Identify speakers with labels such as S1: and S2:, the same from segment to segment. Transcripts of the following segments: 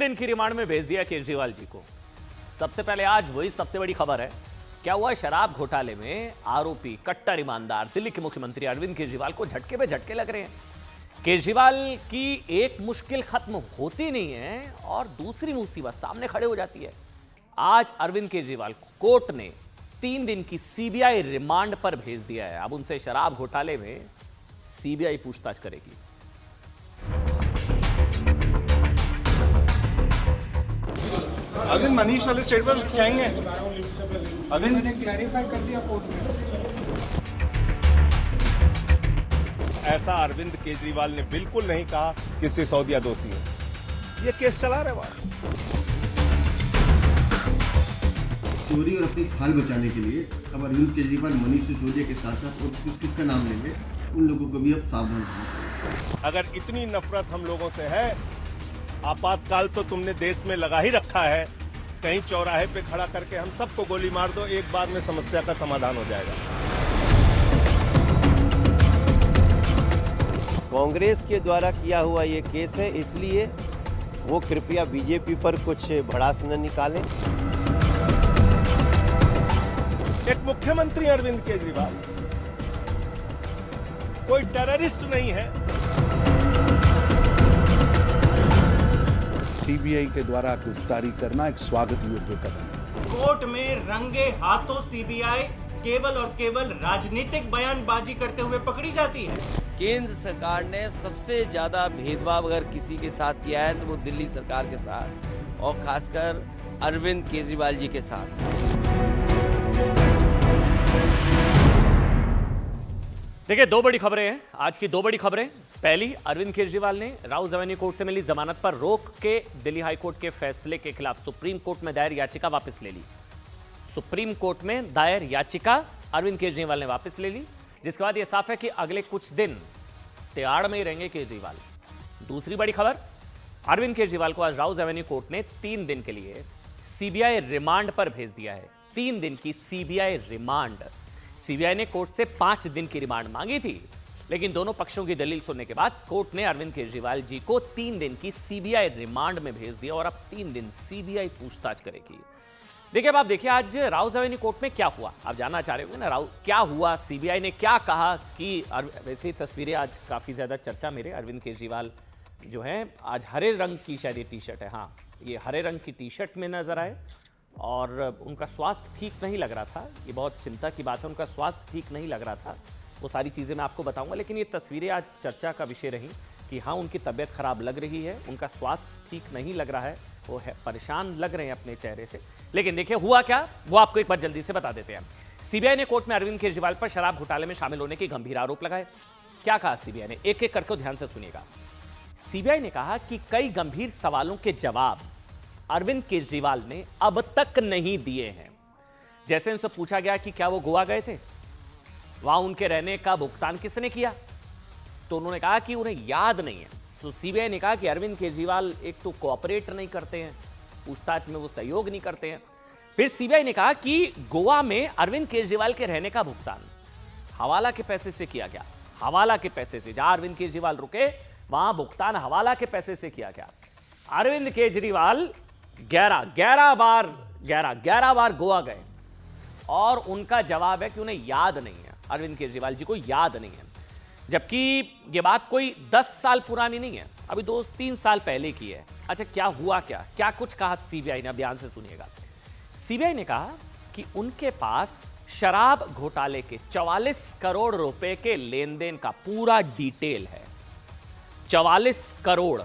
S1: दिन की रिमांड में भेज दिया केजरीवाल जी को। सबसे पहले आज वही सबसे बड़ी खबर है, क्या हुआ शराब घोटाले में आरोपी कट्टर ईमानदार दिल्ली के मुख्यमंत्री अरविंद केजरीवाल को झटके पे झटके लग रहे हैं। केजरीवाल की एक मुश्किल खत्म होती नहीं है और दूसरी मुसीबत सामने खड़े हो जाती है। आज अरविंद केजरीवाल को कोर्ट ने 3 दिन की सीबीआई रिमांड पर भेज दिया है। अब उनसे शराब घोटाले में सीबीआई पूछताछ करेगी।
S2: अरविंद मनीष वाले स्टेट पर कहेंगे। अरविंद
S3: मैंने क्लैरिफाई कर दिया कोर्ट में।
S2: ऐसा अरविंद केजरीवाल ने बिल्कुल नहीं कहा कि सिसोदिया दोषी है। ये केस चला रहे वहां।
S4: चोरी और अपनी खाल बचाने के लिए अब अरविंद केजरीवाल मनीष सिसोदिया के साथ साथ और किसका नाम लेंगे, उन लोगों को भी अब सावधान रहना।
S2: अगर इतनी नफरत हम लोगों से है, आपातकाल तो तुमने देश में लगा ही रखा है। कहीं चौराहे पे खड़ा करके हम सबको गोली मार दो, एक बार में समस्या का समाधान हो जाएगा।
S5: कांग्रेस के द्वारा किया हुआ ये केस है, इसलिए वो कृपया बीजेपी पर कुछ भड़ास न निकालें।
S2: एक मुख्यमंत्री अरविंद केजरीवाल कोई टेररिस्ट नहीं है।
S6: सीबीआई के द्वारा गिरफ्तारी करना एक स्वागत योग्य कदम है।
S7: कोर्ट में रंगे हाथों सीबीआई केवल और केवल राजनीतिक बयानबाजी करते हुए पकड़ी जाती है।
S5: केंद्र सरकार ने सबसे ज्यादा भेदभाव अगर किसी के साथ किया है तो वो दिल्ली सरकार के साथ और खासकर अरविंद केजरीवाल जी के साथ।
S1: देखिए, 2 बड़ी खबरें हैं आज की। 2 बड़ी खबरें। पहली, अरविंद केजरीवाल ने राउज एवेन्यू कोर्ट से मिली जमानत पर रोक के दिल्ली हाई कोर्ट के फैसले के खिलाफ सुप्रीम कोर्ट में दायर याचिका वापस ले ली। सुप्रीम कोर्ट में दायर याचिका अरविंद केजरीवाल ने वापस ले ली, जिसके बाद यह साफ है कि अगले कुछ दिन तिहाड़ में ही रहेंगे केजरीवाल। दूसरी बड़ी खबर, अरविंद केजरीवाल को आज राउज एवेन्यू कोर्ट ने 3 दिन के लिए सीबीआई रिमांड पर भेज दिया है। 3 दिन की सीबीआई रिमांड। सीबीआई ने कोर्ट से 5 दिन की रिमांड मांगी थी, लेकिन दोनों पक्षों की दलील सुनने के बाद कोर्ट ने अरविंद केजरीवाल जी को 3 दिन की सीबीआई रिमांड में भेज दिया और अब 3 दिन सीबीआई पूछताछ करेगी। देखिए, अब आप देखिए आज राउज एवेन्यू कोर्ट में क्या हुआ। आप जानना चाह रहे होंगे ना, क्या हुआ, सीबीआई ने क्या कहा कि वैसे तस्वीरें आज काफी ज्यादा चर्चा मेरे अरविंद केजरीवाल जो है आज हरे रंग की शायद ये टी शर्ट है, हाँ ये हरे रंग की टी शर्ट में नजर आए और उनका स्वास्थ्य ठीक नहीं लग रहा था। ये बहुत चिंता की बात है, उनका स्वास्थ्य ठीक नहीं लग रहा था। वो सारी चीज़ें मैं आपको बताऊंगा, लेकिन ये तस्वीरें आज चर्चा का विषय रही कि हाँ उनकी तबीयत खराब लग रही है, उनका स्वास्थ्य ठीक नहीं लग रहा है, वो है परेशान लग रहे हैं अपने चेहरे से। लेकिन देखिए हुआ क्या, वो आपको एक बार जल्दी से बता देते हैं। सीबीआई ने कोर्ट में अरविंद केजरीवाल पर शराब घोटाले में शामिल होने के गंभीर आरोप लगाए। क्या कहा सीबीआई ने, एक एक करके ध्यान से सुनिएगा। सीबीआई ने कहा कि कई गंभीर सवालों के जवाब अरविंद केजरीवाल ने अब तक नहीं दिए हैं। जैसे उनसे पूछा गया कि क्या वो गोवा गए थे, वहां उनके रहने का भुगतान किसने किया, तो उन्होंने कहा कि उन्हें याद नहीं है। तो सीबीआई ने कहा कि अरविंद केजरीवाल एक तो कोऑपरेट नहीं करते हैं, पूछताछ में वो सहयोग नहीं करते हैं। फिर सीबीआई ने कहा कि गोवा में अरविंद केजरीवाल के रहने का भुगतान हवाला के पैसे से किया गया। हवाला के पैसे से, जहां अरविंद केजरीवाल रुके वहां भुगतान हवाला के पैसे से किया गया। अरविंद केजरीवाल 11 बार गोवा गए और उनका जवाब है कि उन्हें याद नहीं है, अरविंद केजरीवाल जी को याद नहीं है। जबकि ये बात कोई 10 साल पुरानी नहीं है, अभी 2-3 साल पहले की है। अच्छा, क्या हुआ, क्या कुछ कहा सीबीआई ने, बयान से सुनिएगा। सीबीआई ने कहा कि उनके पास शराब घोटाले के 44 करोड़ रुपए के लेन देन का पूरा डिटेल है। 44 करोड़।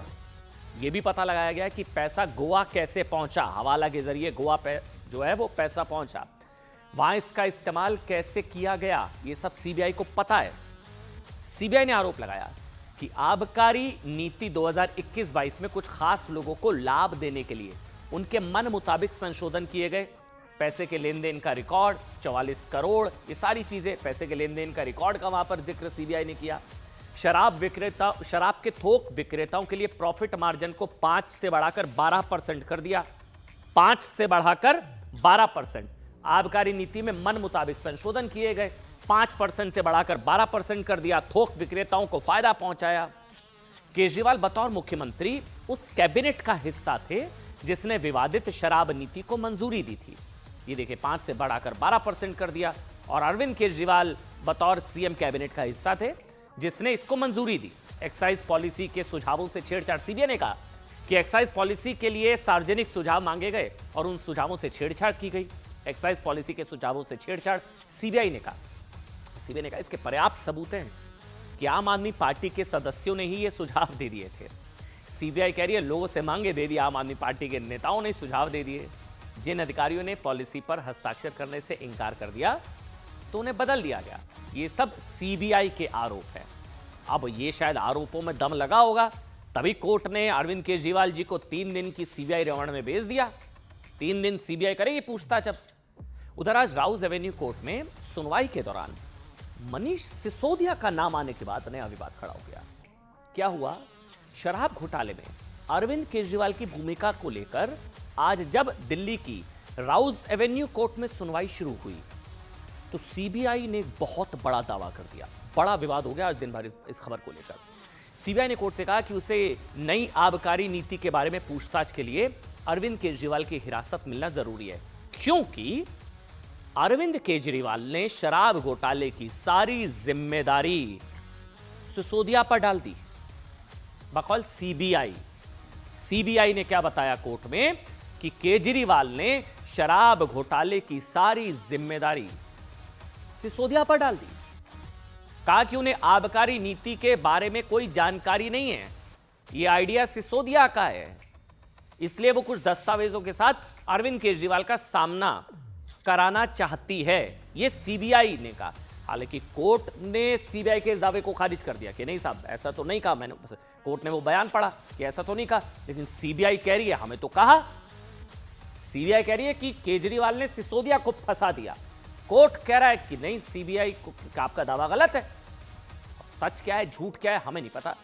S1: यह भी पता लगाया गया कि पैसा गोवा कैसे पहुंचा, हवाला के जरिए गोवा पे जो है वो पैसा पहुंचा, वहां इसका इस्तेमाल कैसे किया गया, यह सब सीबीआई को पता है। सीबीआई ने आरोप लगाया कि आबकारी नीति 2021-22 में कुछ खास लोगों को लाभ देने के लिए उनके मन मुताबिक संशोधन किए गए। पैसे के लेन देन का रिकॉर्ड 44 करोड़, ये सारी चीजें, पैसे के लेन देन का रिकॉर्ड का वहां पर जिक्र सीबीआई ने किया। शराब के थोक विक्रेताओं के लिए प्रॉफिट मार्जिन को 5 से बढ़ाकर 12% कर दिया। 5 से बढ़ाकर 12%। आबकारी नीति में मन मुताबिक संशोधन किए गए, 5% से बढ़ाकर 12% कर दिया। थोक विक्रेताओं को फायदा पहुंचाया। केजरीवाल बतौर मुख्यमंत्री उस कैबिनेट का हिस्सा थे जिसने विवादित शराब नीति को मंजूरी दी थी। ये देखिए 5 से बढ़ाकर 12% कर दिया। और अरविंद केजरीवाल बतौर सीएम कैबिनेट का हिस्सा थे जिसने इसको मंजूरी दी। एक्साइज पॉलिसी के सुझावों से छेड़छाड़। सीबीआई ने कहा कि एक्साइज पॉलिसी के लिए सार्वजनिक सुझाव मांगे गए और उन सुझावों से छेड़छाड़ की गई। एक्साइज पॉलिसी के सुझावों से छेड़छाड़ सीबीआई ने कहा इसके पर्याप्त सबूत हैं कि आम आदमी पार्टी के सदस्यों ने ही ये सुझाव दे दिए थे। सीबीआई कह रही है लोगों से मांगे दे दिए, आम आदमी पार्टी के नेताओं ने सुझाव दे दिए। जिन अधिकारियों ने पॉलिसी पर हस्ताक्षर करने से इनकार कर दिया तो उन्हें बदल दिया गया। ये सब सीबीआई के आरोप हैं। अब ये शायद आरोपों में दम लगा होगा, तभी कोर्ट ने अरविंद केजरीवाल जी को 3 दिन की सीबीआई रिमांड में भेज दिया। 3 दिन सीबीआई करेगी पूछताछ। अब उधर आज राउज एवेन्यू कोर्ट में सुनवाई के दौरान मनीष सिसोदिया का नाम आने के बाद नया विवाद खड़ा हो गया। क्या हुआ? शराब घोटाले में अरविंद केजरीवाल की भूमिका को लेकर आज जब दिल्ली की राउज एवेन्यू कोर्ट में सुनवाई शुरू हुई तो सीबीआई ने बहुत बड़ा दावा कर दिया। बड़ा विवाद हो गया आज दिन भर इस खबर को लेकर। सीबीआई ने कोर्ट से कहा कि उसे नई आबकारी नीति के बारे में पूछताछ के लिए अरविंद केजरीवाल की हिरासत मिलना जरूरी है, क्योंकि अरविंद केजरीवाल ने शराब घोटाले की सारी जिम्मेदारी सिसोदिया पर डाल दी। बकौल सीबीआई ने क्या बताया कोर्ट में कि केजरीवाल ने शराब घोटाले की सारी जिम्मेदारी सिसोदिया पर डाल दी। कहा कि उन्हें आबकारी नीति के बारे में कोई जानकारी नहीं है, यह आइडिया सिसोदिया का है, इसलिए वो कुछ दस्तावेजों के साथ अरविंद केजरीवाल का सामना कराना चाहती है, यह सीबीआई ने कहा। हालांकि कोर्ट ने सीबीआई के इस दावे को खारिज कर दिया कि नहीं साहब ऐसा तो नहीं कहा मैंने। कोर्ट ने वो बयान पढ़ा कि ऐसा तो नहीं कहा, लेकिन सीबीआई कह रही है हमें तो कहा। सीबीआई कह रही है कि केजरीवाल ने सिसोदिया को फंसा दिया। कोर्ट कह रहा है कि नहीं, सीबीआई का आपका दावा गलत है। सच क्या है झूठ क्या है हमें नहीं पता।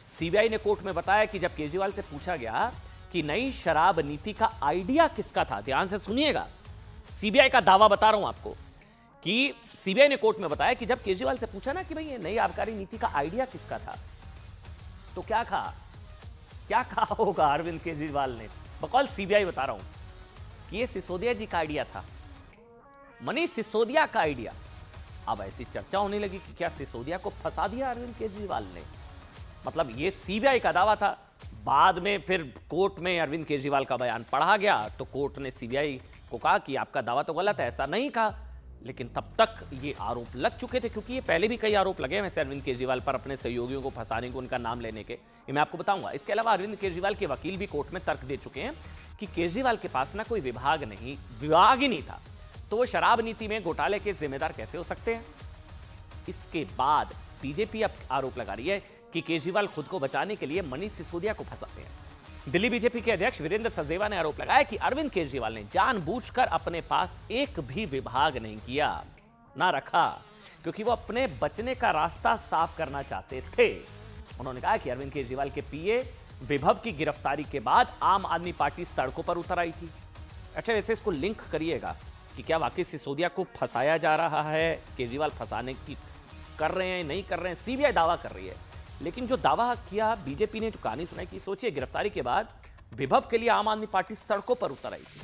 S1: सीबीआई ने कोर्ट में बताया कि जब केजरीवाल से पूछा गया कि नई शराब नीति का आइडिया किसका था, ध्यान से सुनिएगा, सीबीआई का दावा बता रहा हूं आपको कि सीबीआई ने कोर्ट में बताया कि जब केजरीवाल से पूछा ना कि भाई ये नई आबकारी नीति का आइडिया किसका था, तो क्या कहा होगा अरविंद केजरीवाल ने। बकौल सीबीआई बता रहा हूं कि ये सिसोदिया जी का आइडिया था, मनीष सिसोदिया का आइडिया। अब ऐसी चर्चा होने लगी कि क्या सिसोदिया को फंसा दिया अरविंद केजरीवाल ने। मतलब ये सीबीआई का दावा था। बाद में फिर कोर्ट में अरविंद केजरीवाल का बयान पढ़ा गया तो कोर्ट ने सीबीआई को कहा कि आपका दावा तो गलत है, ऐसा नहीं कहा। लेकिन तब तक ये आरोप लग चुके थे, क्योंकि ये पहले भी कई आरोप लगे हैं वैसे अरविंद केजरीवाल पर अपने सहयोगियों को फंसाने को, उनका नाम लेने के, ये मैं आपको बताऊंगा। इसके अलावा अरविंद केजरीवाल के वकील भी कोर्ट में तर्क दे चुके हैं कि केजरीवाल के पास ना कोई विभाग ही नहीं था, तो वो शराब नीति में घोटाले के जिम्मेदार कैसे हो सकते हैं। इसके बाद बीजेपी अब आरोप लगा रही है कि केजरीवाल खुद को बचाने के लिए मनीष सिसोदिया को फंसाते हैं। दिल्ली बीजेपी के अध्यक्ष वीरेंद्र सचदेवा ने आरोप लगाया कि अरविंद केजरीवाल ने जानबूझकर अपने पास एक भी विभाग नहीं किया, ना रखा, क्योंकि वो अपने बचने का रास्ता साफ करना चाहते थे। उन्होंने कहा कि अरविंद केजरीवाल के पीए विभव की गिरफ्तारी के बाद आम आदमी पार्टी सड़कों पर उतर आई थी। अच्छा, वैसे इसको लिंक करिएगा कि क्या वाकई सिसोदिया को फंसाया जा रहा है, केजरीवाल फंसाने की कर रहे हैं नहीं कर रहे हैं, सीबीआई दावा कर रही है। लेकिन जो दावा किया बीजेपी ने, जो कहानी सुनाई कि सोचिए गिरफ्तारी के बाद विभव के लिए आम आदमी पार्टी सड़कों पर उतर आई थी,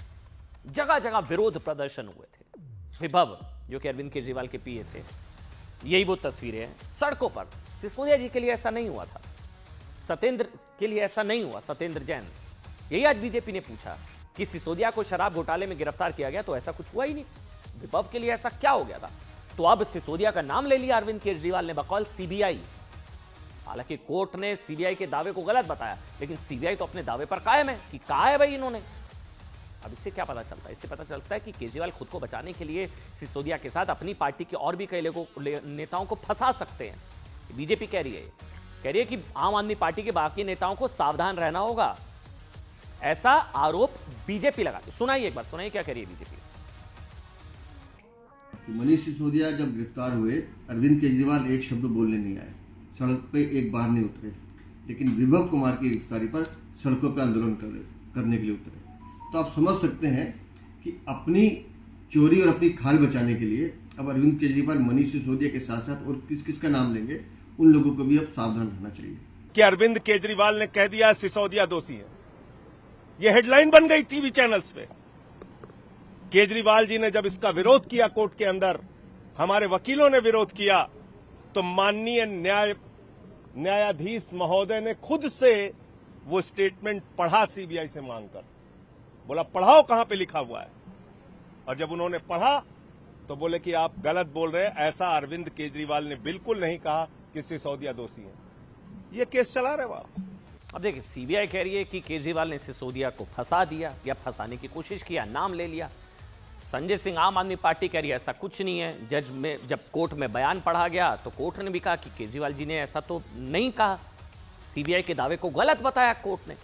S1: जगह जगह विरोध प्रदर्शन हुए थे। विभव जो कि अरविंद केजरीवाल के पीए थे, यही वो तस्वीरें हैं सड़कों पर। सिसोदिया जी के लिए ऐसा नहीं हुआ था, सत्येंद्र के लिए ऐसा नहीं हुआ, सत्येंद्र जैन। यही आज बीजेपी ने पूछा कि सिसोदिया को शराब घोटाले में गिरफ्तार किया गया तो ऐसा कुछ हुआ ही नहीं, विभव के लिए ऐसा क्या हो गया था। तो अब सिसोदिया का नाम ले लिया अरविंद केजरीवाल ने, बकौल सीबीआई। हालांकि कोर्ट ने सीबीआई के दावे को गलत बताया, लेकिन सीबीआई तो अपने दावे पर कायम है कि कहा है भाई इन्होंने। अब इससे क्या पता चलता है? इससे पता चलता है कि केजरीवाल खुद को बचाने के लिए सिसोदिया के साथ अपनी पार्टी के और भी कई नेताओं को फंसा सकते हैं। बीजेपी कह रही है कि आम आदमी पार्टी के बाकी नेताओं को सावधान रहना होगा, ऐसा आरोप बीजेपी लगाती। सुनाइए एक बार, सुनाइए क्या कह रही है बीजेपी।
S4: मनीष सिसोदिया जब गिरफ्तार हुए, अरविंद केजरीवाल एक शब्द बोलने नहीं आए, सड़क पे एक बार नहीं उतरे, लेकिन विभव कुमार की गिरफ्तारी पर सड़कों पर आंदोलन करने के लिए उतरे। तो आप समझ सकते हैं कि अपनी चोरी और अपनी खाल बचाने के लिए अब अरविंद केजरीवाल मनीष सिसोदिया के साथ साथ और किस किस का नाम लेंगे, उन लोगों को भी अब सावधान रहना चाहिए।
S2: कि अरविंद केजरीवाल ने कह दिया सिसोदिया दोषी है। यह हेडलाइन बन गई टीवी चैनल्स पे। केजरीवाल जी ने जब इसका विरोध किया कोर्ट के अंदर, हमारे वकीलों ने विरोध किया, तो माननीय न्यायाधीश महोदय ने खुद से वो स्टेटमेंट पढ़ा सीबीआई से मांगकर। बोला पढ़ाओ कहां पे लिखा हुआ है। और जब उन्होंने पढ़ा तो बोले कि आप गलत बोल रहे हैं, ऐसा अरविंद केजरीवाल ने बिल्कुल नहीं कहा कि सिसोदिया दोषी है। ये केस चला रहे आप।
S1: अब देखिए, सीबीआई कह रही है कि केजरीवाल ने सिसोदिया को फंसा दिया या फंसाने की कोशिश किया, नाम ले लिया। संजय सिंह आम आदमी पार्टी कह रही है ऐसा कुछ नहीं है। जज में जब कोर्ट में बयान पढ़ा गया तो कोर्ट ने भी कहा कि केजरीवाल जी ने ऐसा तो नहीं कहा, सीबीआई के दावे को गलत बताया कोर्ट ने।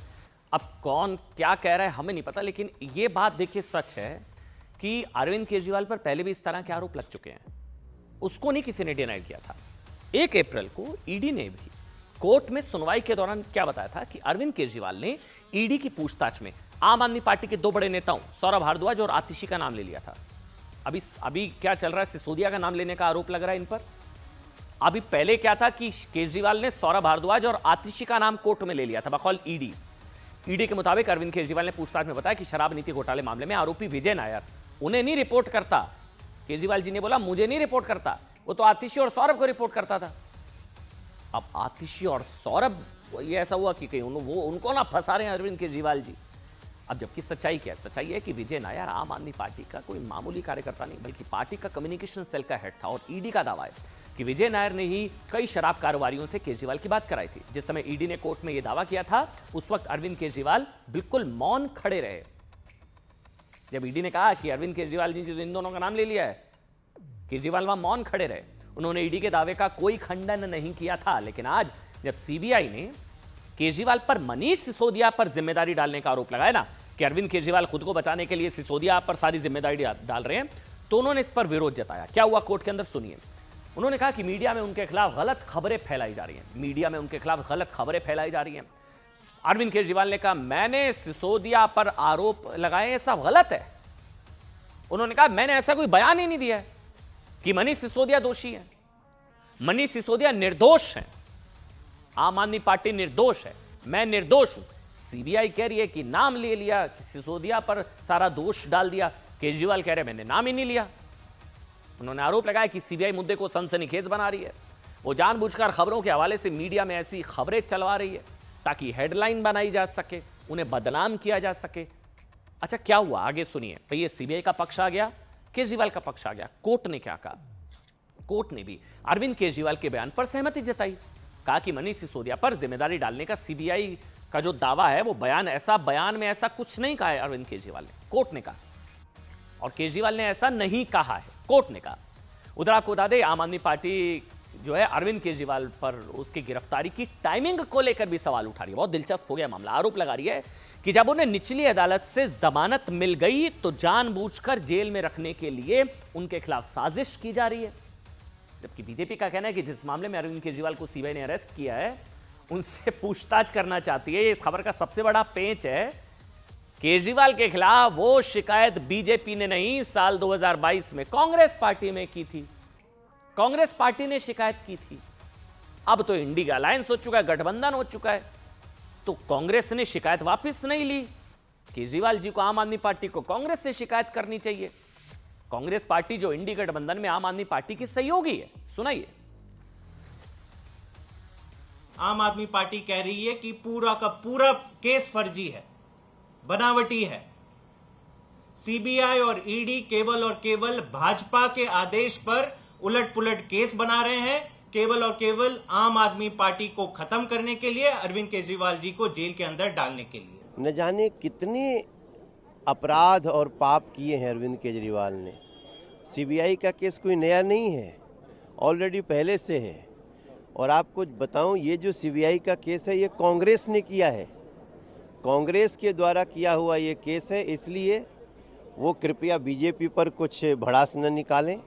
S1: अब कौन क्या कह रहा है हमें नहीं पता, लेकिन ये बात देखिए सच है कि अरविंद केजरीवाल पर पहले भी इस तरह के आरोप लग चुके हैं। उसको नहीं किसी ने डिनाई किया था। 1 अप्रैल को ईडी ने भी कोर्ट में सुनवाई के दौरान क्या बताया था कि अरविंद केजरीवाल ने ईडी की पूछताछ में आम आदमी पार्टी के 2 बड़े नेताओं सौरभ भारद्वाज और आतिशी का नाम ले लिया था। अभी क्या चल रहा है, सिसोदिया का नाम लेने का आरोप लग रहा है इन पर। अभी पहले क्या था कि केजरीवाल ने सौरभ भारद्वाज और आतिशी का नाम कोर्ट में ले लिया था बकौल ईडी। ईडी के मुताबिक अरविंद केजरीवाल ने पूछताछ में बताया कि शराब नीति घोटाले मामले में आरोपी विजय नायर उन्हें नहीं रिपोर्ट करता। केजरीवाल जी ने बोला मुझे नहीं रिपोर्ट करता, वो तो आतिशी और सौरभ को रिपोर्ट करता था। अब आतिशी और सौरभ, ये ऐसा हुआ कि कहीं वो उनको ना फंसा रहे हैं अरविंद केजरीवाल जी। अब जबकि सच्चाई क्या है? सच्चाई है कि विजय नायर आम आदमी पार्टी का कोई मामूली कार्यकर्ता नहीं, बल्कि पार्टी का कम्युनिकेशन सेल का हेड था। और ईडी का दावा है कि विजय नायर ने ही कई शराब कारोबारियों से केजरीवाल की बात कराई थी। जिस समय ईडी ने कोर्ट में यह दावा किया था, उस वक्त अरविंद केजरीवाल बिल्कुल मौन खड़े रहे। जब ईडी ने कहा कि अरविंद केजरीवाल जी इन दोनों का नाम ले लिया है, केजरीवाल वहां मौन खड़े रहे। उन्होंने ईडी के दावे का कोई खंडन नहीं किया था। लेकिन आज जब सीबीआई ने केजरीवाल पर मनीष सिसोदिया पर जिम्मेदारी डालने का आरोप लगाया ना, कि अरविंद केजरीवाल खुद को बचाने के लिए सिसोदिया पर सारी जिम्मेदारी डाल रहे हैं, तो उन्होंने इस पर विरोध जताया। क्या हुआ कोर्ट के अंदर, सुनिए। उन्होंने कहा कि मीडिया में उनके खिलाफ गलत खबरें फैलाई जा रही हैं। मीडिया में उनके खिलाफ गलत खबरें फैलाई जा रही हैं। अरविंद केजरीवाल ने कहा मैंने सिसोदिया पर आरोप लगाए, सब गलत है। उन्होंने कहा मैंने ऐसा कोई बयान ही नहीं दिया है कि मनीष सिसोदिया दोषी है। मनीष सिसोदिया निर्दोष है, आम आदमी पार्टी निर्दोष है, मैं निर्दोष हूं। सीबीआई कह रही है कि नाम ले लिया, कि सिसोदिया पर सारा दोष डाल दिया। केजरीवाल कह रहे मैंने नाम ही नहीं लिया। उन्होंने आरोप लगाया कि सीबीआई मुद्दे को सनसनीखेज बना रही है। वो जानबूझकर खबरों के हवाले से मीडिया में ऐसी खबरें चलवा रही है ताकि हेडलाइन बनाई जा सके, उन्हें बदनाम किया जा सके। अच्छा क्या हुआ आगे सुनिए। तो ये सीबीआई का पक्ष आ गया, केजरीवाल का पक्ष आ गया। कोर्ट ने क्या कहा? कोर्ट ने भी अरविंद केजरीवाल के बयान पर सहमति जताई। कहा कि मनीष सिसोदिया पर जिम्मेदारी डालने का सीबीआई का जो दावा है, वो बयान में ऐसा कुछ नहीं कहा है अरविंद केजरीवाल ने, कोर्ट ने कहा। और केजरीवाल ने ऐसा नहीं कहा है, कोर्ट ने कहा। उधर आपको बता दें, आम आदमी पार्टी जो है अरविंद केजरीवाल पर उसकी गिरफ्तारी की टाइमिंग को लेकर भी सवाल उठा रही है। बहुत दिलचस्प हो गया मामला। आरोप लगा रही है कि जब उन्हें निचली अदालत से जमानत मिल गई तो जानबूझकर जेल में रखने के लिए उनके खिलाफ साजिश की जा रही है। जबकि बीजेपी का कहना है कि जिस मामले में अरविंद केजरीवाल को सीबीआई ने अरेस्ट किया है, उनसे पूछताछ करना चाहती है। इस खबर का सबसे बड़ा पेंच है, केजरीवाल के खिलाफ वो शिकायत बीजेपी ने नहीं, साल 2022 में कांग्रेस पार्टी में की थी। कांग्रेस पार्टी ने शिकायत की थी। अब तो इंडी का अलायंस हो चुका है, गठबंधन हो चुका है, तो कांग्रेस ने शिकायत वापस नहीं ली। केजरीवाल जी को, आम आदमी पार्टी को कांग्रेस से शिकायत करनी चाहिए। कांग्रेस पार्टी जो इंडी गठबंधन में आम आदमी पार्टी की सहयोगी है। सुनाइए।
S7: आम आदमी पार्टी कह रही है कि पूरा का पूरा केस फर्जी है, बनावटी है। सीबीआई और ईडी केवल और केवल भाजपा के आदेश पर उलट पुलट केस बना रहे हैं, केवल और केवल आम आदमी पार्टी को खत्म करने के लिए, अरविंद केजरीवाल जी को जेल के अंदर डालने के लिए।
S8: न जाने कितने अपराध और पाप किए हैं अरविंद केजरीवाल ने। सीबीआई का केस कोई नया नहीं है, ऑलरेडी पहले से है। और आपको बताऊं, ये जो सीबीआई का केस है, ये कांग्रेस ने किया है, कांग्रेस के द्वारा किया हुआ ये केस है। इसलिए वो कृपया बीजेपी पर कुछ भड़ास न निकालें।